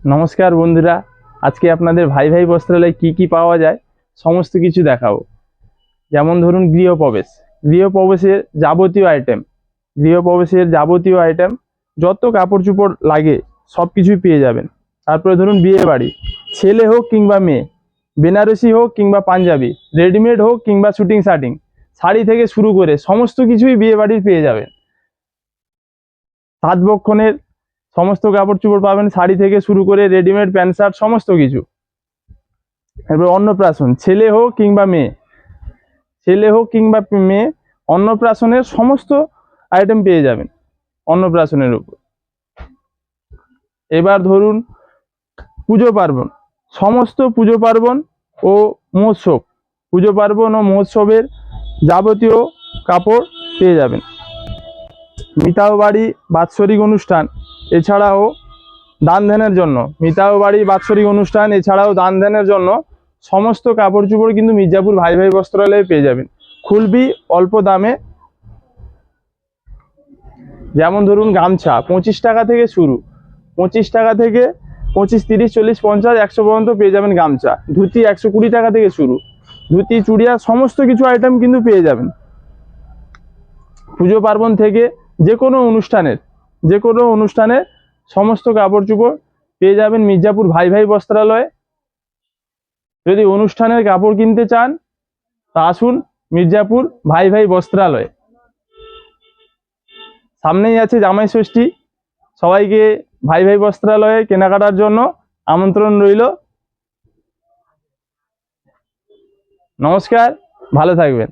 নমস্কার বন্ধুরা, আজকে আপনাদের ভাই ভাই বস্ত্রালয়ে কি পাওয়া যায় সমস্ত কিছু দেখাবো। যেমন ধরুন গৃহপ্রবেশের যাবতীয় আইটেম যত কাপড় চোপড় লাগে সব কিছুই পেয়ে যাবেন। তারপরে ধরুন বিয়ে বাড়ি, ছেলে হোক কিংবা মেয়ে, বেনারসি হোক কিংবা পাঞ্জাবি, রেডিমেড হোক কিংবা শুটিং শার্টিং, শাড়ি থেকে শুরু করে সমস্ত কিছুই বিয়ে বাড়ির পেয়ে যাবেন। সাত বক্ষণের সমস্ত কাপড় চোপড় পাবেন, শাড়ি থেকে শুরু করে রেডিমেড প্যান্ট শার্ট সমস্ত কিছু। এবার অন্নপ্রাশন, ছেলে হোক কিংবা মেয়ে, অন্নপ্রাশনের সমস্ত আইটেম পেয়ে যাবেন অন্নপ্রাশনের উপর। এবার ধরুন পুজো পার্বণ, সমস্ত পুজো পার্বণ ও মহোৎসবের যাবতীয় কাপড় পেয়ে যাবেন। মিতাও বাড়ি, বাৎসরিক অনুষ্ঠান এছাড়াও দান ধ্যানের জন্য সমস্ত কাপড় চোপড় কিন্তু মির্জাপুর ভাই ভাই বস্ত্রালয়ে পেয়ে যাবেন খুলবি অল্প দামে। যেমন ধরুন গামছা 25 টাকা থেকে শুরু, 25 টাকা থেকে 25, 30, 40, 50, 100 পর্যন্ত পেয়ে যাবেন গামছা। ধুতি 120 টাকা থেকে শুরু, ধুতি চুড়িয়া সমস্ত কিছু আইটেম কিন্তু পেয়ে যাবেন। পুজো পার্বণ থেকে যে কোনো অনুষ্ঠানের সমস্ত কাপড় চোপড় পেয়ে যাবেন মির্জাপুর ভাই ভাই বস্ত্রালয়ে। যদি অনুষ্ঠানের কাপড় কিনতে চান তা আসুন মির্জাপুর ভাই ভাই বস্ত্রালয়ে। সামনেই আছে জামাই ষষ্ঠী, সবাইকে ভাই ভাই বস্ত্রালয়ে কেনাকাটার জন্য আমন্ত্রণ রইল। নমস্কার, ভালো থাকবেন।